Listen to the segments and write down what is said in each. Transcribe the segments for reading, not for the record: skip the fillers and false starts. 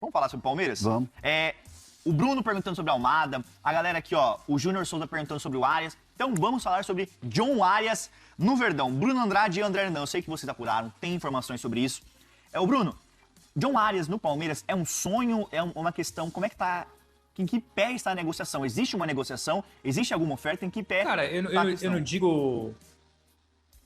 Vamos falar sobre o Palmeiras? Vamos. O Bruno perguntando sobre a Almada, a galera aqui, ó, o Júnior Souza perguntando sobre o Arias. Então vamos falar sobre John Arias no Verdão. Bruno Andrade e André Hernan, eu sei que vocês apuraram, tem informações sobre isso. O Bruno, John Arias no Palmeiras é um sonho, é uma questão, como é que tá? Em que pé está a negociação? Existe uma negociação? Existe alguma oferta? Em que pé Cara, eu não digo...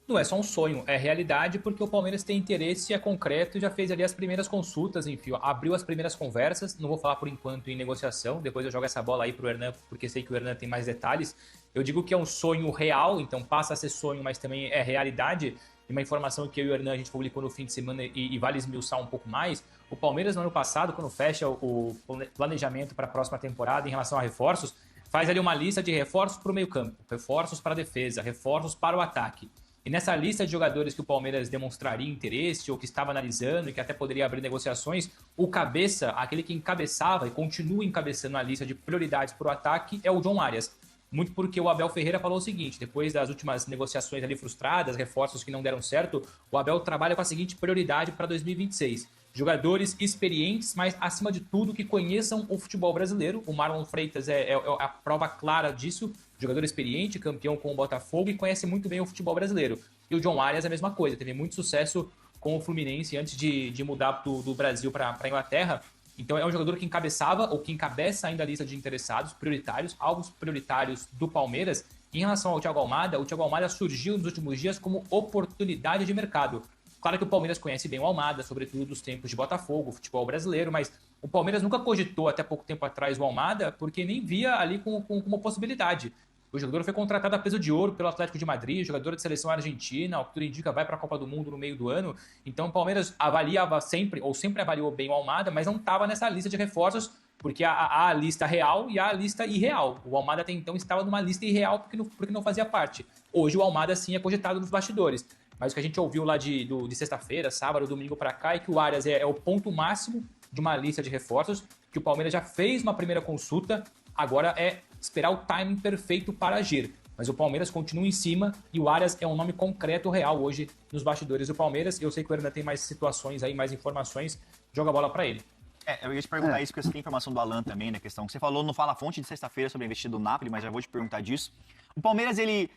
Não é só um sonho, é realidade, porque o Palmeiras tem interesse, é concreto e já fez ali as primeiras consultas, enfim, abriu as primeiras conversas. Não vou falar por enquanto em negociação, depois eu jogo essa bola aí pro Hernan, porque sei que o Hernan tem mais detalhes. Eu digo que é um sonho real, então passa a ser sonho, mas também é realidade. E uma informação que eu e o Hernan a gente publicou no fim de semana e vale esmiuçar um pouco mais. O Palmeiras no ano passado, quando fecha o planejamento para a próxima temporada em relação a reforços, faz ali uma lista de reforços para o meio-campo, reforços para a defesa, reforços para o ataque. E nessa lista de jogadores que o Palmeiras demonstraria interesse ou que estava analisando e que até poderia abrir negociações, o cabeça, aquele que encabeçava e continua encabeçando a lista de prioridades para o ataque, é o John Arias. Muito porque o Abel Ferreira falou o seguinte, depois das últimas negociações ali frustradas, reforços que não deram certo, o Abel trabalha com a seguinte prioridade para 2026. Jogadores experientes, mas acima de tudo que conheçam o futebol brasileiro. O Marlon Freitas é a prova clara disso. Jogador experiente, campeão com o Botafogo e conhece muito bem o futebol brasileiro. E o John Arias é a mesma coisa, teve muito sucesso com o Fluminense antes de mudar do Brasil para a Inglaterra. Então é um jogador que encabeçava ou que encabeça ainda a lista de interessados prioritários, alvos prioritários do Palmeiras. Em relação ao Thiago Almada, o Thiago Almada surgiu nos últimos dias como oportunidade de mercado. Claro que o Palmeiras conhece bem o Almada, sobretudo dos tempos de Botafogo, futebol brasileiro, mas o Palmeiras nunca cogitou até pouco tempo atrás o Almada, porque nem via ali como uma possibilidade. O jogador foi contratado a peso de ouro pelo Atlético de Madrid, jogador de seleção argentina, ao que tudo indica vai para a Copa do Mundo no meio do ano. Então o Palmeiras avaliava sempre, ou sempre avaliou bem o Almada, mas não estava nessa lista de reforços, porque há a lista real e há a lista irreal. O Almada até então estava numa lista irreal porque não fazia parte. Hoje o Almada sim é cogitado nos bastidores. Mas o que a gente ouviu lá de sexta-feira, sábado, domingo para cá, é que o Arias é o ponto máximo de uma lista de reforços, que o Palmeiras já fez uma primeira consulta, agora é esperar o timing perfeito para agir. Mas o Palmeiras continua em cima e o Arias é um nome concreto, real, hoje nos bastidores do Palmeiras. Eu sei que o Hernan tem mais situações aí, mais informações, joga a bola para ele. Eu ia te perguntar isso, porque você tem informação do Alan também, né, questão que você falou no Fala Fonte de sexta-feira sobre a investida do Napoli, mas já vou te perguntar disso. O Palmeiras, ele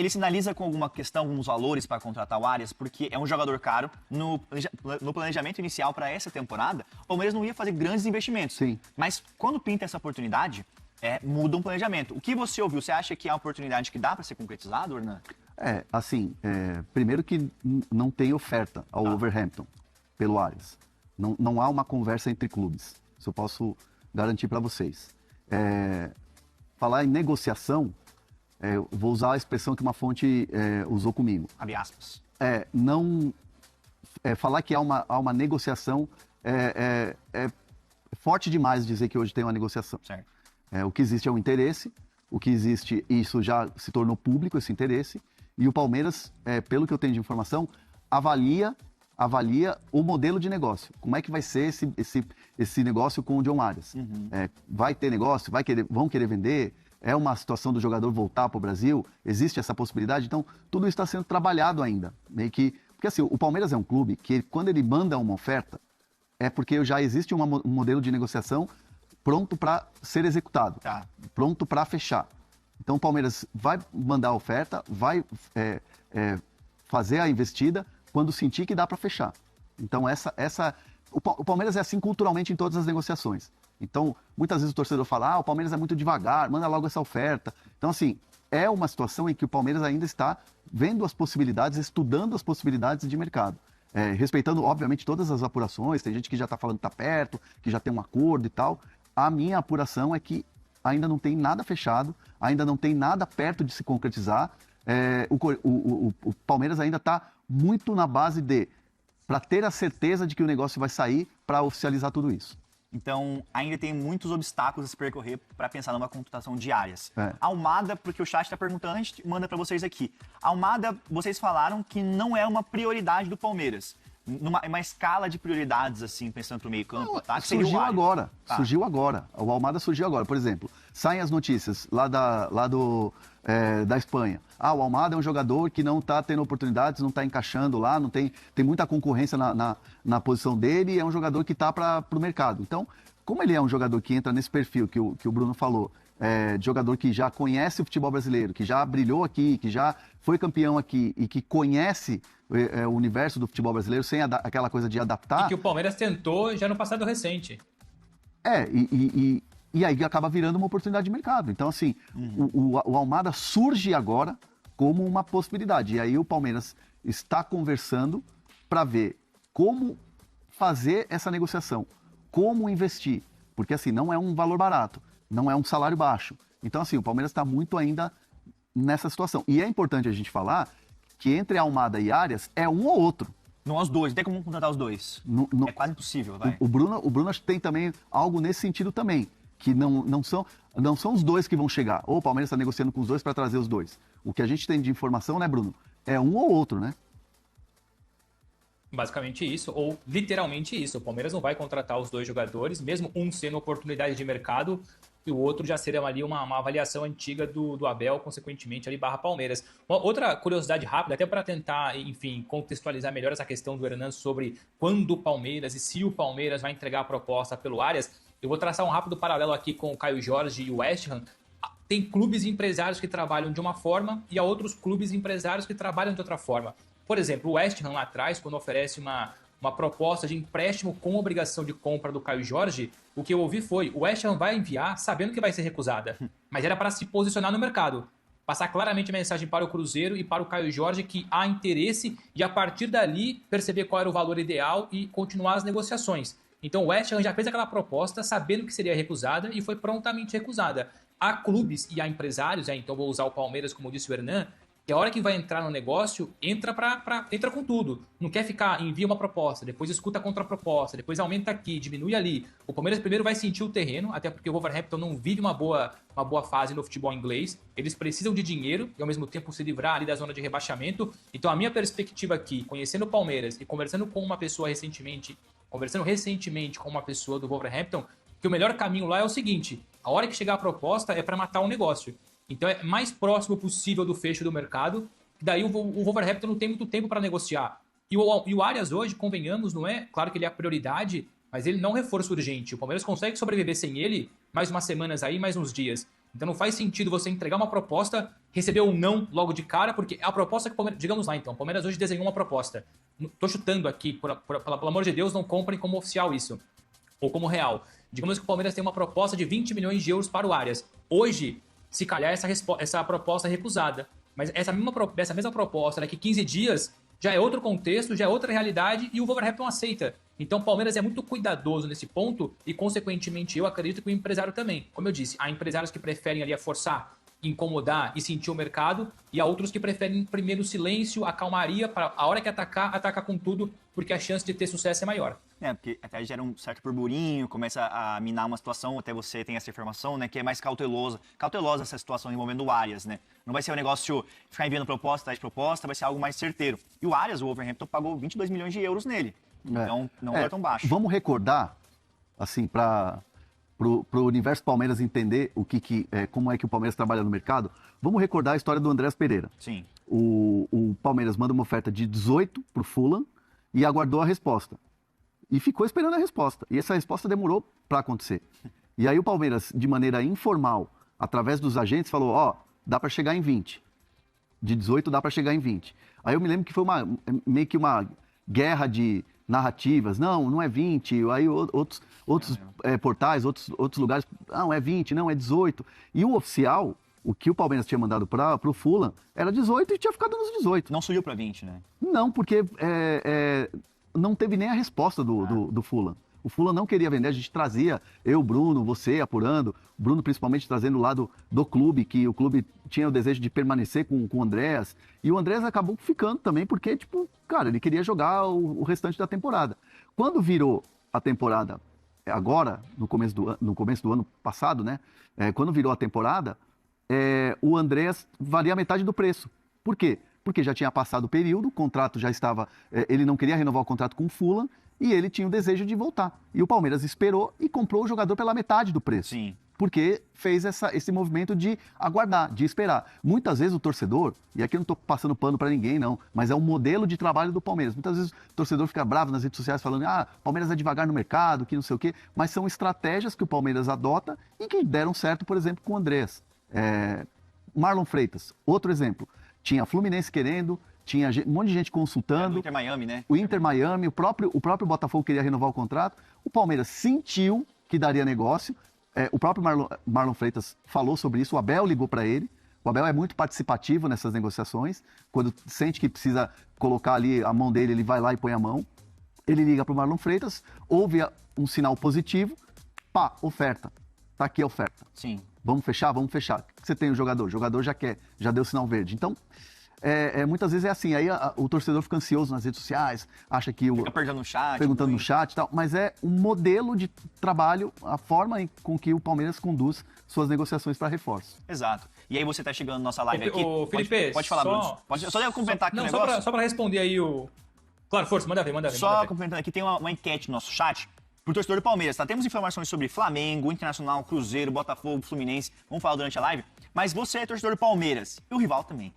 sinaliza com alguma questão, alguns valores para contratar o Arias, porque é um jogador caro. No planejamento inicial para essa temporada, o Palmeiras não ia fazer grandes investimentos. Sim. Mas quando pinta essa oportunidade, muda um planejamento. O que você ouviu? Você acha que é uma oportunidade que dá para ser concretizado, Hernan? Primeiro que não tem oferta ao Wolverhampton pelo Arias. Não há uma conversa entre clubes. Isso eu posso garantir para vocês. Falar em negociação, vou usar a expressão que uma fonte usou comigo. Abre aspas. Falar que há uma negociação é forte demais dizer que hoje tem uma negociação. Certo. O que existe é um interesse, o que existe, isso já se tornou público, esse interesse, e o Palmeiras, pelo que eu tenho de informação, avalia o modelo de negócio. Como é que vai ser esse negócio com o John Arias? Uhum. Vai ter negócio? Vão querer vender? É uma situação do jogador voltar para o Brasil? Existe essa possibilidade? Então, tudo isso está sendo trabalhado ainda. Porque assim, o Palmeiras é um clube que, quando ele manda uma oferta, é porque já existe um modelo de negociação pronto para ser executado, pronto para fechar. Então, o Palmeiras vai mandar a oferta, vai fazer a investida quando sentir que dá para fechar. Então, o Palmeiras é assim culturalmente em todas as negociações. Então, muitas vezes o torcedor fala, o Palmeiras é muito devagar, manda logo essa oferta. Então, assim, é uma situação em que o Palmeiras ainda está vendo as possibilidades, estudando as possibilidades de mercado. Respeitando, obviamente, todas as apurações. Tem gente que já está falando que está perto, que já tem um acordo e tal. A minha apuração é que ainda não tem nada fechado, ainda não tem nada perto de se concretizar. O Palmeiras ainda está muito na base para ter a certeza de que o negócio vai sair, para oficializar tudo isso. Então, ainda tem muitos obstáculos a se percorrer para pensar numa contratação de Arias. Almada, porque o chat está perguntando, a gente manda para vocês aqui. Almada, vocês falaram que não é uma prioridade do Palmeiras. numa escala de prioridades, assim, pensando pro meio campo, Não, ataque, seria o surgiu Arias. agora, Tá. surgiu agora. O Almada surgiu agora. Por exemplo, saem as notícias da Espanha. O Almada é um jogador que não está tendo oportunidades, não está encaixando lá, não tem muita concorrência na posição dele, é um jogador que está para o mercado. Então, como ele é um jogador que entra nesse perfil que o Bruno falou, de jogador que já conhece o futebol brasileiro, que já brilhou aqui, que já foi campeão aqui e que conhece o universo do futebol brasileiro sem aquela coisa de adaptar. E que o Palmeiras tentou já no passado recente. E aí acaba virando uma oportunidade de mercado. Então, assim, o Almada surge agora como uma possibilidade. E aí o Palmeiras está conversando para ver como fazer essa negociação, como investir. Porque, assim, não é um valor barato, não é um salário baixo. Então, assim, o Palmeiras está muito ainda nessa situação. E é importante a gente falar que entre Almada e Arias é um ou outro. Não os dois, não tem como contratar os dois. É quase impossível, vai. O Bruno acho que tem também algo nesse sentido também, que não são os dois que vão chegar. Ou o Palmeiras está negociando com os dois para trazer os dois. O que a gente tem de informação, né, Bruno? É um ou outro, né? Basicamente isso, ou literalmente isso. O Palmeiras não vai contratar os dois jogadores, mesmo um sendo oportunidade de mercado e o outro já seria ali uma avaliação antiga do Abel, consequentemente ali barra Palmeiras. Uma outra curiosidade rápida, até para tentar, enfim, contextualizar melhor essa questão do Hernan sobre quando o Palmeiras e se o Palmeiras vai entregar a proposta pelo Arias, eu vou traçar um rápido paralelo aqui com o Caio Jorge e o West Ham. Tem clubes e empresários que trabalham de uma forma e há outros clubes e empresários que trabalham de outra forma. Por exemplo, o West Ham lá atrás, quando oferece uma proposta de empréstimo com obrigação de compra do Caio Jorge, o que eu ouvi foi, o West Ham vai enviar sabendo que vai ser recusada, mas era para se posicionar no mercado. Passar claramente a mensagem para o Cruzeiro e para o Caio Jorge que há interesse e a partir dali perceber qual era o valor ideal e continuar as negociações. Então o West Ham já fez aquela proposta sabendo que seria recusada e foi prontamente recusada. Há clubes e há empresários, então vou usar o Palmeiras como disse o Hernan, que a hora que vai entrar no negócio, entra com tudo. Não quer ficar, envia uma proposta, depois escuta a contraproposta, depois aumenta aqui, diminui ali. O Palmeiras primeiro vai sentir o terreno, até porque o Wolverhampton não vive uma boa fase no futebol inglês. Eles precisam de dinheiro e ao mesmo tempo se livrar ali da zona de rebaixamento. Então a minha perspectiva aqui, conhecendo o Palmeiras e conversando recentemente com uma pessoa do Wolverhampton, que o melhor caminho lá é o seguinte, a hora que chegar a proposta é para matar o negócio. Então é mais próximo possível do fecho do mercado, daí o Wolverhampton não tem muito tempo para negociar. E o Arias hoje, convenhamos, não é? Claro que ele é a prioridade, mas ele não é um reforço urgente. O Palmeiras consegue sobreviver sem ele mais umas semanas aí, mais uns dias. Então não faz sentido você entregar uma proposta, receber um não logo de cara, porque a proposta que o Palmeiras... Digamos lá então, o Palmeiras hoje desenhou uma proposta. Tô chutando aqui, pelo amor de Deus, não comprem como oficial isso. Ou como real. Digamos que o Palmeiras tem uma proposta de 20 milhões de euros para o Arias. Hoje, se calhar essa proposta é recusada. Mas essa mesma proposta daqui 15 dias já é outro contexto, já é outra realidade e o Wolverhampton aceita. Então o Palmeiras é muito cuidadoso nesse ponto e, consequentemente, eu acredito que o empresário também. Como eu disse, há empresários que preferem ali forçar, incomodar e sentir o mercado e há outros que preferem primeiro o silêncio, a calmaria, para a hora que atacar com tudo, porque a chance de ter sucesso é maior. Porque até gera um certo burburinho, começa a minar uma situação, até você tem essa informação, né, que é mais cautelosa essa situação envolvendo o Arias, né? Não vai ser um negócio ficar enviando proposta atrás de proposta, vai ser algo mais certeiro. E o Arias, o Wolverhampton pagou 22 milhões de euros nele. Então não é tão baixo. Vamos recordar, assim, para o universo Palmeiras entender como é que o Palmeiras trabalha no mercado, vamos recordar a história do Andrés Pereira. Sim. O Palmeiras manda uma oferta de 18 para o Fulham e aguardou a resposta. E ficou esperando a resposta. E essa resposta demorou para acontecer. E aí o Palmeiras, de maneira informal, através dos agentes, falou, dá para chegar em 20. De 18 dá para chegar em 20. Aí eu me lembro que foi meio que uma guerra de narrativas. Não é 20. Aí outros portais, outros lugares, não, é 20, não, é 18. E o oficial, o que o Palmeiras tinha mandado para o Fulham, era 18 e tinha ficado nos 18. Não subiu para 20, né? Não, porque não teve nem a resposta do Fulham. O Fulham não queria vender, a gente trazia, eu, Bruno, você apurando, Bruno principalmente trazendo o lado do clube, que o clube tinha o desejo de permanecer com o Andrés, e o Andrés acabou ficando também, porque, cara, ele queria jogar o restante da temporada. Quando virou a temporada, agora, no começo do ano passado, né, quando virou a temporada, o Andrés valia a metade do preço. Por quê? porque já tinha passado o período, o contrato já estava... ele não queria renovar o contrato com o Fulham e ele tinha o desejo de voltar. E o Palmeiras esperou e comprou o jogador pela metade do preço. Sim. Porque fez esse movimento de aguardar, de esperar. Muitas vezes o torcedor, e aqui eu não estou passando pano para ninguém não, mas é um modelo de trabalho do Palmeiras. Muitas vezes o torcedor fica bravo nas redes sociais falando Palmeiras é devagar no mercado, que não sei o quê, mas são estratégias que o Palmeiras adota e que deram certo, por exemplo, com o Andrés. Marlon Freitas, outro exemplo. Tinha Fluminense querendo, tinha um monte de gente consultando. O Inter Miami, né? O Inter Miami, o próprio Botafogo queria renovar o contrato. O Palmeiras sentiu que daria negócio. O próprio Marlon Freitas falou sobre isso, o Abel ligou para ele. O Abel é muito participativo nessas negociações. Quando sente que precisa colocar ali a mão dele, ele vai lá e põe a mão. Ele liga para o Marlon Freitas, ouve um sinal positivo, pá, oferta. Tá aqui a oferta. Sim. Vamos fechar? Vamos fechar. O que você tem o jogador já quer, já deu sinal verde. Então, muitas vezes é assim, aí o torcedor fica ansioso nas redes sociais, acha que fica perguntando no chat e tal, mas é um modelo de trabalho, a forma com que o Palmeiras conduz suas negociações para reforço. Exato. E aí você tá chegando na nossa live aqui. Ô, Felipe, pode falar, Bruno. Só devo complementar aqui o negócio. Só para responder aí o... Claro, força, manda ver. Só complementando aqui, tem uma enquete no nosso chat pro torcedor do Palmeiras, tá? Temos informações sobre Flamengo, Internacional, Cruzeiro, Botafogo, Fluminense, vamos falar durante a live, mas você é torcedor do Palmeiras, e o rival também.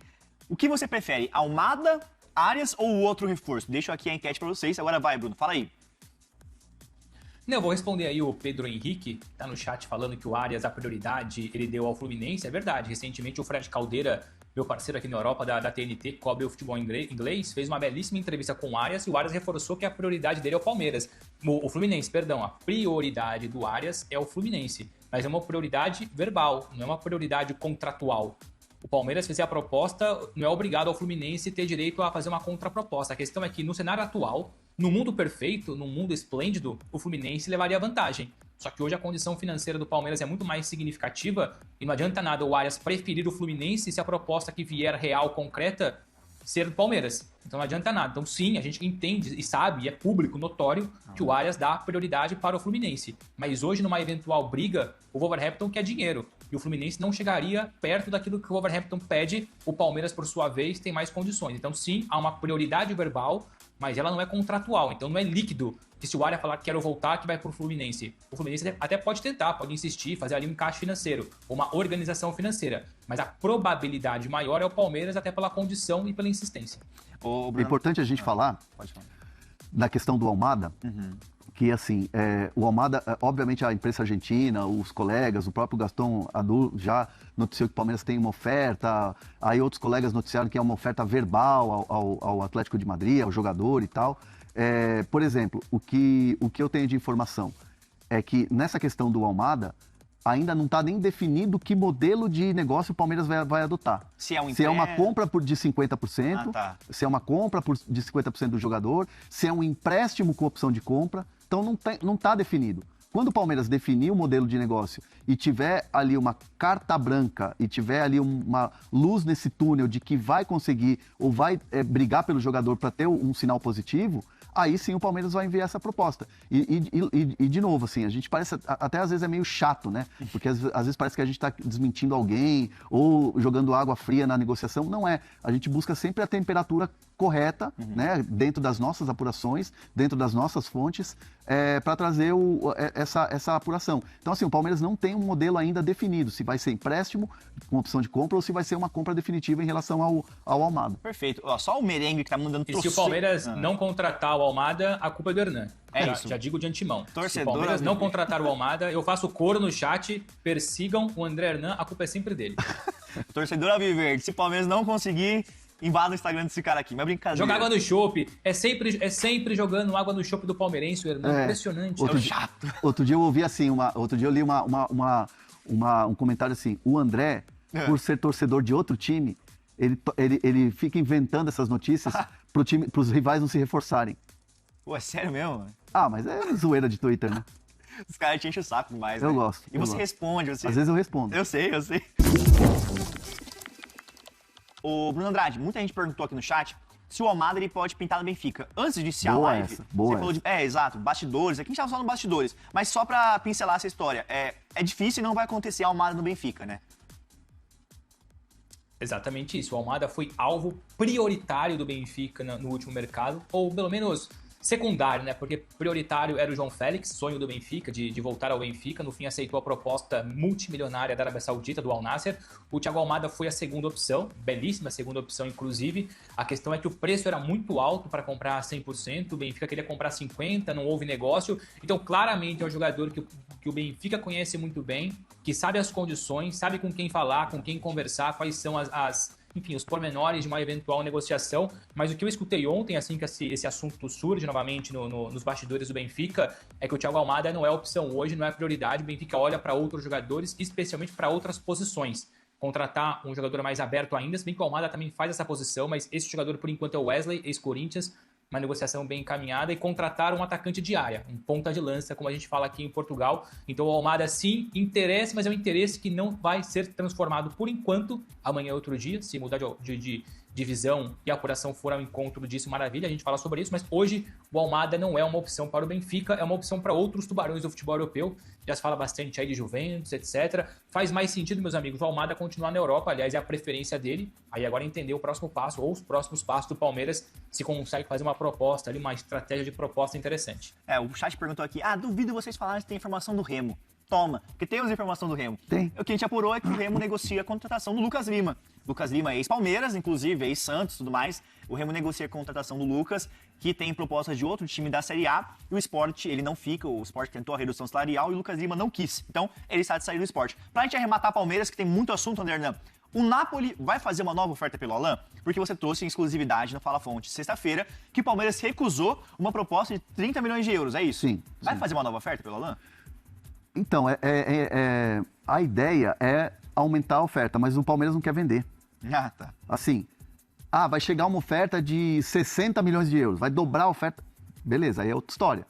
O que você prefere, Almada, Arias ou o outro reforço? Deixo aqui a enquete pra vocês, agora vai, Bruno, fala aí. Não, eu vou responder aí o Pedro Henrique, tá no chat falando que o Arias, a prioridade, ele deu ao Fluminense, é verdade. Recentemente o Fred Caldeira, meu parceiro aqui na Europa da TNT, que cobre o futebol inglês, fez uma belíssima entrevista com o Arias e o Arias reforçou que a prioridade dele é o Palmeiras. O Fluminense, perdão, a prioridade do Arias é o Fluminense, mas é uma prioridade verbal, não é uma prioridade contratual. O Palmeiras fizer a proposta, não é obrigado ao Fluminense ter direito a fazer uma contraproposta. A questão é que no cenário atual, no mundo perfeito, no mundo esplêndido, o Fluminense levaria vantagem. Só que hoje a condição financeira do Palmeiras é muito mais significativa e não adianta nada o Arias preferir o Fluminense se a proposta que vier real, concreta, ser do Palmeiras. Então não adianta nada. Então sim, a gente entende e sabe, e é público, notório, que o Arias dá prioridade para o Fluminense. Mas hoje, numa eventual briga, o Wolverhampton quer dinheiro. E o Fluminense não chegaria perto daquilo que o Wolverhampton pede. O Palmeiras, por sua vez, tem mais condições. Então sim, há uma prioridade verbal, mas ela não é contratual. Então não é líquido que se o Arias falar que quero voltar, que vai pro Fluminense. O Fluminense até pode tentar, pode insistir, fazer ali um encaixe financeiro, ou uma organização financeira. Mas a probabilidade maior é o Palmeiras, até pela condição e pela insistência. É importante a gente falar da questão do Almada, que assim, o Almada, obviamente a imprensa argentina, os colegas, o próprio Gastão Adu já noticiou que o Palmeiras tem uma oferta, aí outros colegas noticiaram que é uma oferta verbal ao Atlético de Madrid, ao jogador e tal. Por exemplo, o que eu tenho de informação é que nessa questão do Almada, ainda não está nem definido que modelo de negócio o Palmeiras vai adotar. Se é uma compra de 50%, se é uma compra de 50% do jogador, se é um empréstimo com opção de compra. Então não está definido. Quando o Palmeiras definir o modelo de negócio e tiver ali uma carta branca e tiver ali uma luz nesse túnel de que vai conseguir ou vai brigar pelo jogador para ter um sinal positivo, aí sim o Palmeiras vai enviar essa proposta. E de novo, assim, a gente parece, até às vezes é meio chato, né? Porque às vezes parece que a gente está desmentindo alguém ou jogando água fria na negociação. Não é. A gente busca sempre a temperatura correta, né? Dentro das nossas apurações, dentro das nossas fontes, para trazer essa apuração. Então, assim, o Palmeiras não tem um modelo ainda definido, se vai ser empréstimo com opção de compra ou se vai ser uma compra definitiva em relação ao Almada. Perfeito. Ó, só o merengue que tá mandando pro... E se o Palmeiras não contratar o Almada, a culpa é do Hernan. Já digo de antemão. Se o Palmeiras não contratar o Almada, eu faço coro no chat, persigam o André Hernan, a culpa é sempre dele. Torcedor Alviverde, se o Palmeiras não conseguir, invada o Instagram desse cara aqui, mas brincadeira. Jogar água no chopp. É sempre jogando água no chopp do Palmeirense, o Hernan. Impressionante. Chato. Outro dia eu ouvi assim, eu li um comentário assim, o André, por ser torcedor de outro time, ele fica inventando essas notícias pros rivais não se reforçarem. Pô, é sério mesmo? Mas é zoeira de Twitter, né? Os caras te enchem o saco demais, né? Eu gosto. E você responde, Às vezes eu respondo. Eu sei. Ô, Bruno Andrade, muita gente perguntou aqui no chat se o Almada ele pode pintar no Benfica. Antes de iniciar a live, você falou de... exato, bastidores. Aqui a gente tava falando bastidores. Mas só pra pincelar essa história, é difícil e não vai acontecer a Almada no Benfica, né? Exatamente isso. O Almada foi alvo prioritário do Benfica no último mercado, ou pelo menos secundário, né? Porque prioritário era o João Félix, sonho do Benfica, de voltar ao Benfica. No fim, aceitou a proposta multimilionária da Arábia Saudita, do Al Nassr. O Thiago Almada foi a segunda opção, belíssima segunda opção, inclusive. A questão é que o preço era muito alto para comprar 100%, o Benfica queria comprar 50%, não houve negócio. Então, claramente, é um jogador que o Benfica conhece muito bem, que sabe as condições, sabe com quem falar, com quem conversar, quais são enfim, os pormenores de uma eventual negociação. Mas o que eu escutei ontem, assim que esse assunto surge novamente nos bastidores do Benfica, é que o Thiago Almada não é opção hoje, não é prioridade. O Benfica olha para outros jogadores, especialmente para outras posições. Contratar um jogador mais aberto ainda, se bem que o Almada também faz essa posição, mas esse jogador por enquanto é o Wesley, ex-Corinthians, uma negociação bem encaminhada, e contratar um atacante de área, um ponta de lança, como a gente fala aqui em Portugal. Então o Almada sim, interesse, mas é um interesse que não vai ser transformado por enquanto. Amanhã é outro dia, se mudar de divisão e a apuração for ao encontro disso, maravilha, a gente fala sobre isso, mas hoje o Almada não é uma opção para o Benfica, é uma opção para outros tubarões do futebol europeu. Já se fala bastante aí de Juventus, etc. Faz mais sentido, meus amigos, o Almada continuar na Europa, aliás, é a preferência dele. Aí agora entender o próximo passo, ou os próximos passos do Palmeiras, se consegue fazer uma proposta ali, uma estratégia de proposta interessante. O chat perguntou aqui, duvido vocês falarem se tem informação do Remo. Toma, porque temos informação do Remo. Tem. O que a gente apurou é que o Remo negocia a contratação do Lucas Lima. Lucas Lima é ex-Palmeiras, inclusive, ex-Santos e tudo mais. O Remo negocia a contratação do Lucas, que tem proposta de outro time da Série A. E o Sport, ele não fica, o Sport tentou a redução salarial e o Lucas Lima não quis. Então, ele está de sair do Sport. Pra gente arrematar Palmeiras, que tem muito assunto, André Hernan, o Napoli vai fazer uma nova oferta pelo Alan? Porque você trouxe em exclusividade no Fala Fonte, sexta-feira, que o Palmeiras recusou uma proposta de 30 milhões de euros, é isso? Sim. Vai fazer uma nova oferta pelo Alan? Então, a ideia é aumentar a oferta, mas o Palmeiras não quer vender. Tá. Assim, vai chegar uma oferta de 60 milhões de euros, vai dobrar a oferta. Beleza, aí é outra história.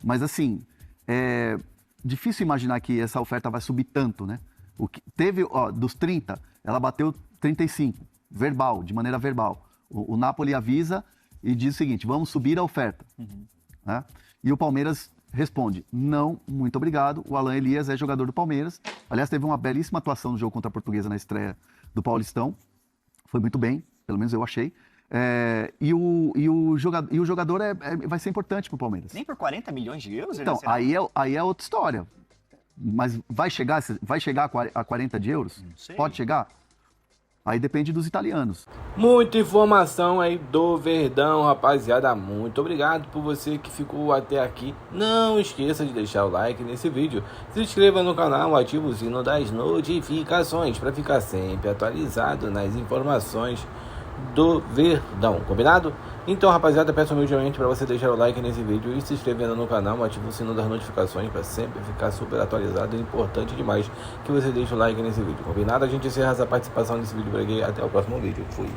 Mas assim, é difícil imaginar que essa oferta vai subir tanto, né? O que teve, dos 30, ela bateu 35, de maneira verbal. O Napoli avisa e diz o seguinte, vamos subir a oferta. Né? E o Palmeiras responde, não, muito obrigado, o Alan Elias é jogador do Palmeiras. Aliás, teve uma belíssima atuação no jogo contra a Portuguesa na estreia do Paulistão. Foi muito bem, pelo menos eu achei. E o jogador vai ser importante para o Palmeiras. Nem por 40 milhões de euros? Então, aí é outra história. Mas vai chegar a 40 de euros? Não sei. Pode chegar? Aí depende dos italianos. Muita informação aí do Verdão, rapaziada. Muito obrigado por você que ficou até aqui. Não esqueça de deixar o like nesse vídeo. Se inscreva no canal, ative o sino das notificações para ficar sempre atualizado nas informações do Verdão, combinado? Então, rapaziada, peço humildemente para você deixar o like nesse vídeo e se inscrevendo no canal, ative o sino das notificações para sempre ficar super atualizado. É importante demais que você deixe o like nesse vídeo, combinado? A gente encerra essa participação nesse vídeo por aqui. Até o próximo vídeo. Fui.